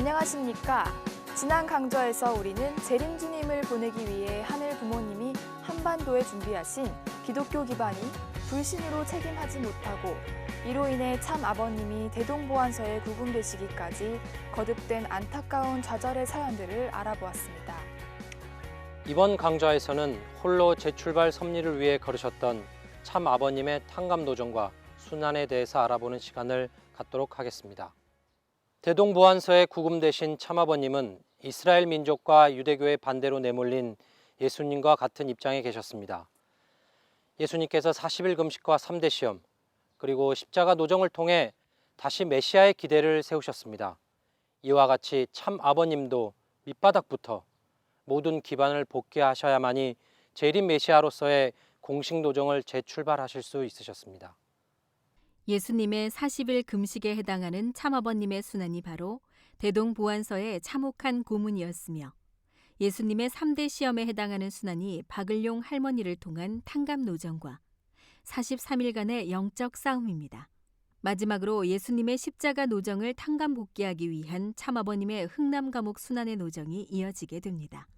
안녕하십니까. 지난 강좌에서 우리는 재림주님을 보내기 위해 하늘 부모님이 한반도에 준비하신 기독교 기반이 불신으로 책임하지 못하고 이로 인해 참 아버님이 대동보안서에 구금되시기까지 거듭된 안타까운 좌절의 사연들을 알아보았습니다. 이번 강좌에서는 홀로 재출발 섭리를 위해 걸으셨던 참 아버님의 탕감노정과 순환에 대해서 알아보는 시간을 갖도록 하겠습니다. 대동보안서에 구금되신 참아버님은 이스라엘 민족과 유대교의 반대로 내몰린 예수님과 같은 입장에 계셨습니다. 예수님께서 40일 금식과 3대 시험, 그리고 십자가 노정을 통해 다시 메시아의 기대를 세우셨습니다. 이와 같이 참 아버님도 밑바닥부터 모든 기반을 복귀하셔야만이 재림 메시아로서의 공식 노정을 재출발하실 수 있으셨습니다. 예수님의 40일 금식에 해당하는 참아버님의 순환이 바로 대동보안서의 참혹한 고문이었으며 예수님의 3대 시험에 해당하는 순환이 박을용 할머니를 통한 탕감노정과 43일간의 영적 싸움입니다. 마지막으로 예수님의 십자가 노정을 탕감 복귀하기 위한 참아버님의 흥남감옥 순환의 노정이 이어지게 됩니다.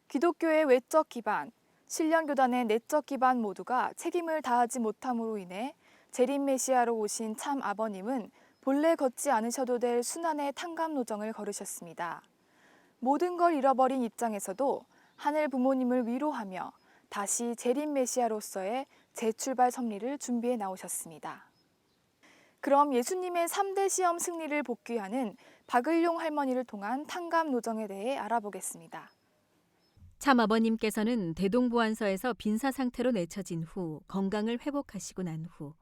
기독교의 외적 기반, 신령교단의 내적 기반 모두가 책임을 다하지 못함으로 인해 재림 메시아로 오신 참 아버님은 본래 걷지 않으셔도 될 순환의 탕감 노정을 걸으셨습니다. 모든 걸 잃어버린 입장에서도 하늘 부모님을 위로하며 다시 재림 메시아로서의 재출발 섭리를 준비해 나오셨습니다. 그럼 예수님의 3대 시험 승리를 복귀하는 박을용 할머니를 통한 탕감 노정에 대해 알아보겠습니다. 참아버님께서는 대동보안서에서 빈사 상태로 내쳐진 후 건강을 회복하시고 난 후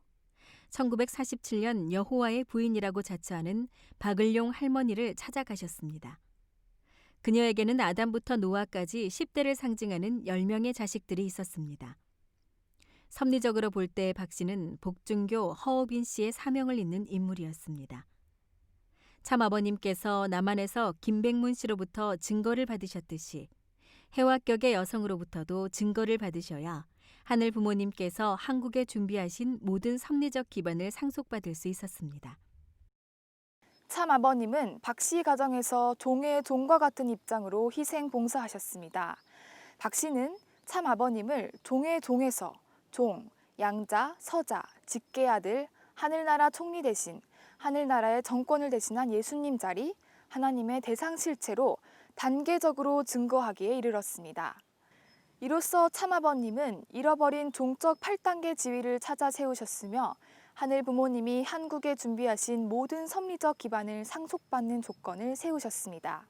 1947년 여호와의 부인이라고 자처하는 박을용 할머니를 찾아가셨습니다. 그녀에게는 아담부터 노아까지 10대를 상징하는 10명의 자식들이 있었습니다. 섭리적으로 볼 때 박 씨는 복중교 허우빈 씨의 사명을 잇는 인물이었습니다. 참아버님께서 남한에서 김백문 씨로부터 증거를 받으셨듯이 해와격의 여성으로부터도 증거를 받으셔야 하늘 부모님께서 한국에 준비하신 모든 섭리적 기반을 상속받을 수 있었습니다. 참 아버님은 박 씨 가정에서 종의 종과 같은 입장으로 희생 봉사하셨습니다. 박 씨는 참 아버님을 종의 종에서 종, 양자, 서자, 직계 아들, 하늘나라 총리 대신 하늘나라의 정권을 대신한 예수님 자리, 하나님의 대상 실체로 단계적으로 증거하기에 이르렀습니다. 이로써 참아버님은 잃어버린 종적 8단계 지위를 찾아 세우셨으며 하늘 부모님이 한국에 준비하신 모든 섭리적 기반을 상속받는 조건을 세우셨습니다.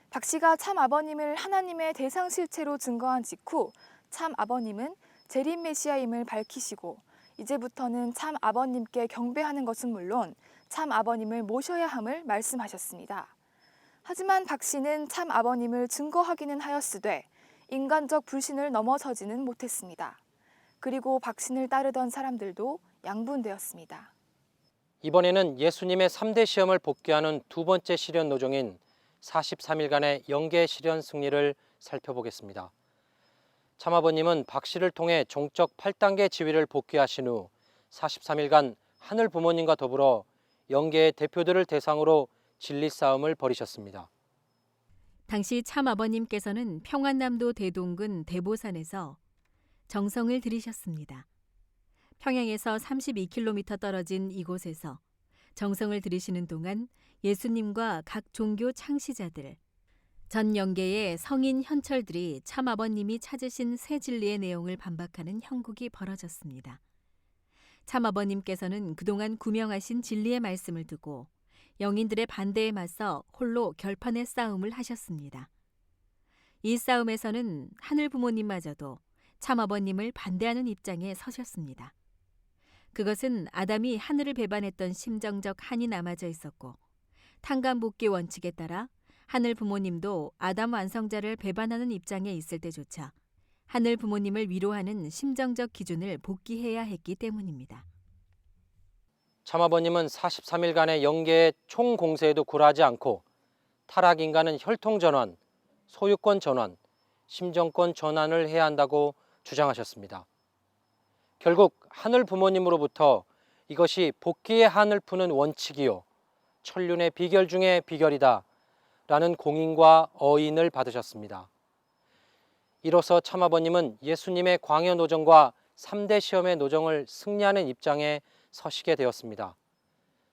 박 씨가 참아버님을 하나님의 대상 실체로 증거한 직후 참아버님은 재림 메시아임을 밝히시고 이제부터는 참아버님께 경배하는 것은 물론 참아버님을 모셔야 함을 말씀하셨습니다. 하지만 박 씨는 참 아버님을 증거하기는 하였으되 인간적 불신을 넘어서지는 못했습니다. 그리고 박 씨를 따르던 사람들도 양분되었습니다. 이번에는 예수님의 3대 시험을 복귀하는 두 번째 시련 노정인 43일간의 영계 시련 승리를 살펴보겠습니다. 참아버님은 박 씨를 통해 종적 8단계 지위를 복귀하신 후 43일간 하늘 부모님과 더불어 영계의 대표들을 대상으로 진리 싸움을 벌이셨습니다. 당시 참아버님께서는 평안남도 대동군 대보산에서 정성을 들이셨습니다. 평양에서 32km 떨어진 이곳에서 정성을 들이시는 동안 예수님과 각 종교 창시자들, 전 영계의 성인 현철들이 참아버님이 찾으신 새 진리의 내용을 반박하는 형국이 벌어졌습니다. 참아버님께서는 그동안 구명하신 진리의 말씀을 두고 영인들의 반대에 맞서 홀로 결판의 싸움을 하셨습니다. 이 싸움에서는 하늘 부모님마저도 참아버님을 반대하는 입장에 서셨습니다. 그것은 아담이 하늘을 배반했던 심정적 한이 남아져 있었고 탕감복귀 원칙에 따라 하늘 부모님도 아담 완성자를 배반하는 입장에 있을 때조차 하늘 부모님을 위로하는 심정적 기준을 복귀해야 했기 때문입니다. 참아버님은 43일간의 영계의 총공세에도 굴하지 않고 타락인간은 혈통전환, 소유권 전환, 심정권 전환을 해야 한다고 주장하셨습니다. 결국 하늘 부모님으로부터 이것이 복귀의 한을 푸는 원칙이요 천륜의 비결 중에 비결이다 라는 공인과 어인을 받으셨습니다. 이로써 참아버님은 예수님의 광야 노정과 3대 시험의 노정을 승리하는 입장에 서시게 되었습니다.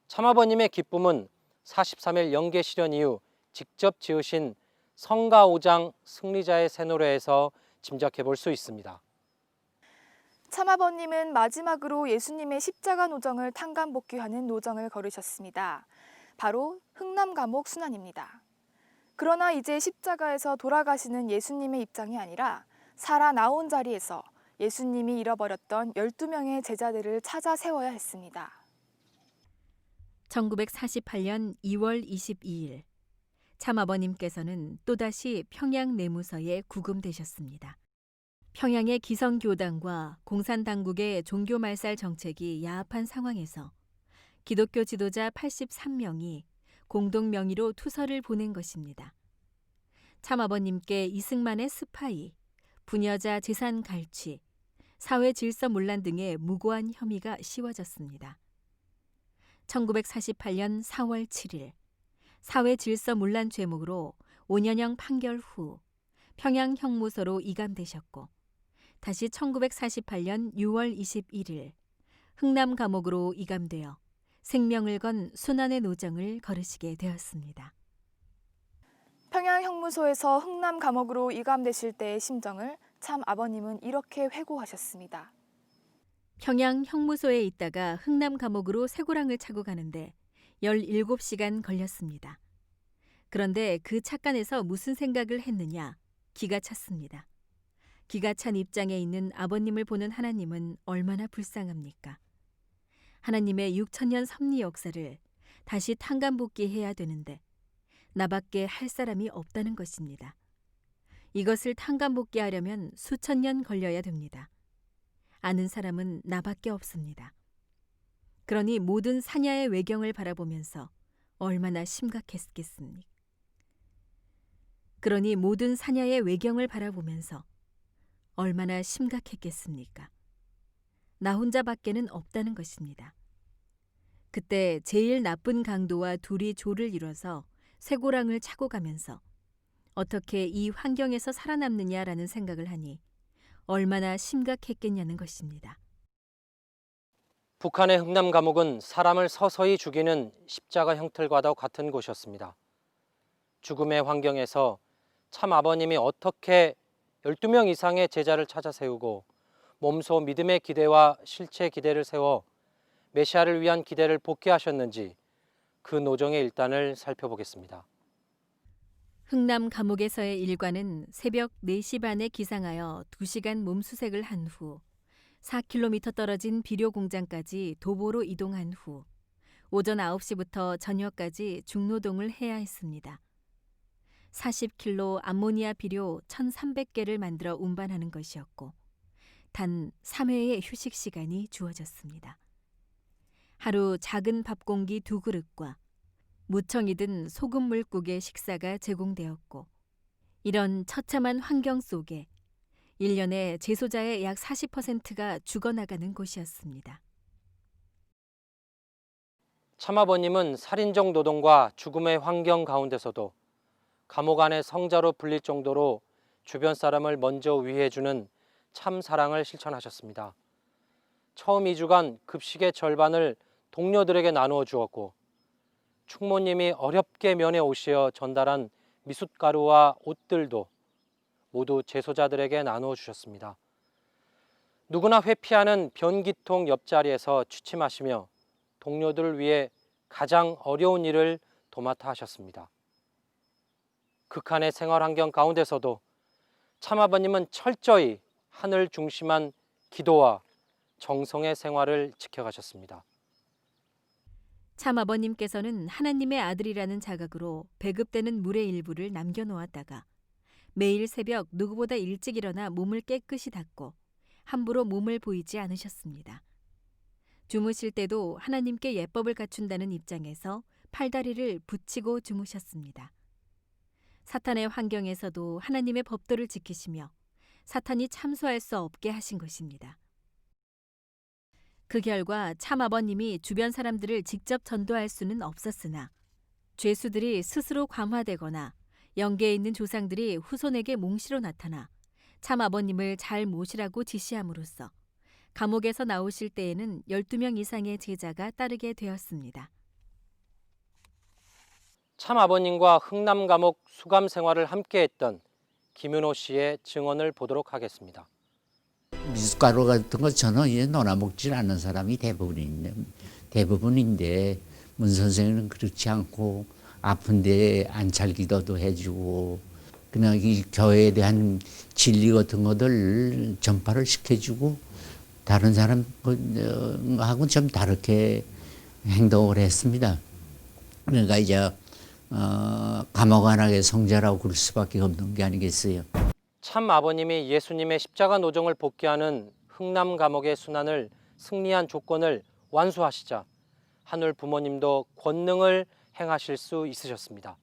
참아버님의 기쁨은 43일 영계 실현 이후 직접 지으신 성가 5장 승리자의 새 노래에서 짐작해 볼 수 있습니다. 참아버님은 마지막으로 예수님의 십자가 노정을 탕감복귀하는 노정을 걸으셨습니다. 바로 흥남 감옥 순환입니다. 그러나 이제 십자가에서 돌아가시는 예수님의 입장이 아니라 살아 나온 자리에서 예수님이 잃어버렸던 12명의 제자들을 찾아 세워야 했습니다. 1948년 2월 22일 참아버님께서는 또다시 평양 내무서에 구금되셨습니다. 평양의 기성교단과 공산당국의 종교말살 정책이 야합한 상황에서 기독교 지도자 83명이 공동 명의로 투서를 보낸 것입니다. 참아버님께 이승만의 스파이, 부녀자 재산 갈취, 사회 질서 문란 등의 무고한 혐의가 씌워졌습니다. 1948년 4월 7일 사회 질서 문란 죄목으로 5년형 판결 후 평양 형무소로 이감되셨고 다시 1948년 6월 21일 흥남 감옥으로 이감되어 생명을 건 순환의 노정을 걸으시게 되었습니다. 평양 형무소에서 흥남 감옥으로 이감되실 때의 심정을 참 아버님은 이렇게 회고하셨습니다. 평양 형무소에 있다가 흥남 감옥으로 쇠고랑을 차고 가는데 17시간 걸렸습니다. 그런데 그 착간에서 무슨 생각을 했느냐? 기가 찼습니다. 기가 찬 입장에 있는 아버님을 보는 하나님은 얼마나 불쌍합니까? 하나님의 6천년 섭리 역사를 다시 탕감복귀해야 되는데 나밖에 할 사람이 없다는 것입니다. 이것을 탕감복귀하려면 수천 년 걸려야 됩니다. 아는 사람은 나밖에 없습니다. 그러니 모든 사냐의 외경을 바라보면서 얼마나 심각했겠습니까? 나 혼자밖에는 없다는 것입니다. 그때 제일 나쁜 강도와 둘이 조를 이뤄서 쇠고랑을 차고 가면서 어떻게 이 환경에서 살아남느냐라는 생각을 하니 얼마나 심각했겠냐는 것입니다. 북한의 흥남 감옥은 사람을 서서히 죽이는 십자가 형틀과도 같은 곳이었습니다. 죽음의 환경에서 참 아버님이 어떻게 12명 이상의 제자를 찾아 세우고 몸소 믿음의 기대와 실체 기대를 세워 메시아를 위한 기대를 복귀하셨는지 그 노정의 일단을 살펴보겠습니다. 흥남 감옥에서의 일과는 새벽 4시 반에 기상하여 2시간 몸수색을 한 후 4km 떨어진 비료 공장까지 도보로 이동한 후 오전 9시부터 저녁까지 중노동을 해야 했습니다. 40kg 암모니아 비료 1,300개를 만들어 운반하는 것이었고 단 3회의 휴식 시간이 주어졌습니다. 하루 작은 밥 공기 2그릇과 무청이 든 소금물국의 식사가 제공되었고 이런 처참한 환경 속에 1년에 재소자의 약 40%가 죽어나가는 곳이었습니다. 참아버님은 살인적 노동과 죽음의 환경 가운데서도 감옥 안의 성자로 불릴 정도로 주변 사람을 먼저 위해주는 참 사랑을 실천하셨습니다. 처음 2주간 급식의 절반을 동료들에게 나누어 주었고 충모님이 어렵게 면회 오시어 전달한 미숫가루와 옷들도 모두 재소자들에게 나누어 주셨습니다. 누구나 회피하는 변기통 옆자리에서 취침하시며 동료들을 위해 가장 어려운 일을 도맡아 하셨습니다. 극한의 생활 환경 가운데서도 참아버님은 철저히 하늘 중심한 기도와 정성의 생활을 지켜가셨습니다. 참아버님께서는 하나님의 아들이라는 자각으로 배급되는 물의 일부를 남겨놓았다가 매일 새벽 누구보다 일찍 일어나 몸을 깨끗이 닦고 함부로 몸을 보이지 않으셨습니다. 주무실 때도 하나님께 예법을 갖춘다는 입장에서 팔다리를 붙이고 주무셨습니다. 사탄의 환경에서도 하나님의 법도를 지키시며 사탄이 참소할 수 없게 하신 것입니다. 그 결과 참아버님이 주변 사람들을 직접 전도할 수는 없었으나 죄수들이 스스로 감화되거나 영계에 있는 조상들이 후손에게 몽시로 나타나 참 아버님을 잘 모시라고 지시함으로써 감옥에서 나오실 때에는 12명 이상의 제자가 따르게 되었습니다. 참 아버님과 흥남 감옥 수감 생활을 함께했던 김윤호 씨의 증언을 보도록 하겠습니다. 미숫가루 같은 거 저는 이제 놀아먹질 않는 사람이 대부분인데 문 선생님은 그렇지 않고 아픈데 안찰기도도 해주고 그냥 이 교회에 대한 진리 같은 것들 전파를 시켜주고 다른 사람하고는 좀 다르게 행동을 했습니다. 그러니까 이제 감옥 안하게 성자라고 그럴 수밖에 없는 게 아니겠어요. 참 아버님이 예수님의 십자가 노정을 복귀하는 흥남 감옥의 순환을 승리한 조건을 완수하시자 하늘 부모님도 권능을 행하실 수 있으셨습니다.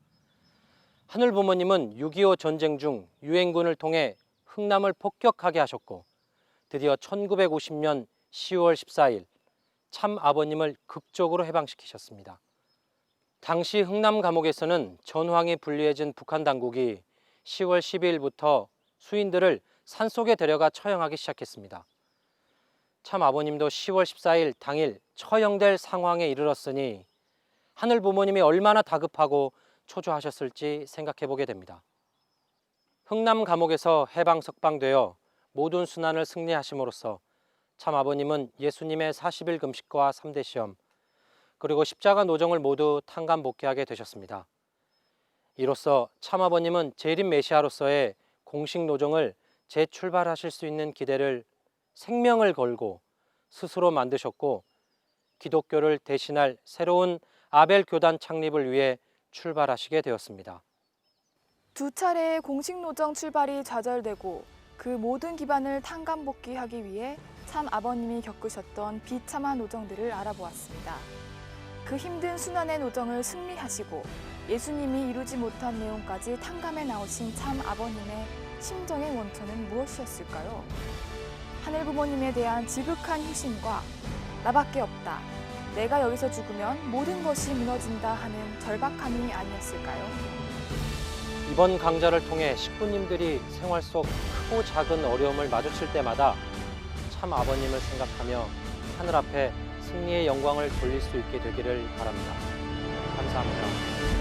하늘 부모님은 6.25 전쟁 중 유엔군을 통해 흥남을 폭격하게 하셨고 드디어 1950년 10월 14일 참 아버님을 극적으로 해방시키셨습니다. 당시 흥남 감옥에서는 전황이 불리해진 북한 당국이 10월 12일부터 수인들을 산속에 데려가 처형하기 시작했습니다. 참 아버님도 10월 14일 당일 처형될 상황에 이르렀으니 하늘 부모님이 얼마나 다급하고 초조하셨을지 생각해 보게 됩니다. 흥남 감옥에서 해방 석방되어 모든 순환을 승리하심으로써 참 아버님은 예수님의 40일 금식과 3대 시험 그리고 십자가 노정을 모두 탕감 복귀하게 되셨습니다. 이로써 참 아버님은 재림 메시아로서의 공식 노정을 재출발하실 수 있는 기대를 생명을 걸고 스스로 만드셨고 기독교를 대신할 새로운 아벨 교단 창립을 위해 출발하시게 되었습니다. 두 차례의 공식 노정 출발이 좌절되고 그 모든 기반을 탕감 복귀하기 위해 참 아버님이 겪으셨던 비참한 노정들을 알아보았습니다. 그 힘든 순환의 노정을 승리하시고 예수님이 이루지 못한 내용까지 탕감해 나오신 참 아버님의 심정의 원천은 무엇이었을까요? 하늘 부모님에 대한 지극한 효심과 나밖에 없다, 내가 여기서 죽으면 모든 것이 무너진다 하는 절박함이 아니었을까요? 이번 강좌를 통해 식구님들이 생활 속 크고 작은 어려움을 마주칠 때마다 참 아버님을 생각하며 하늘 앞에 승리의 영광을 돌릴 수 있게 되기를 바랍니다. 감사합니다.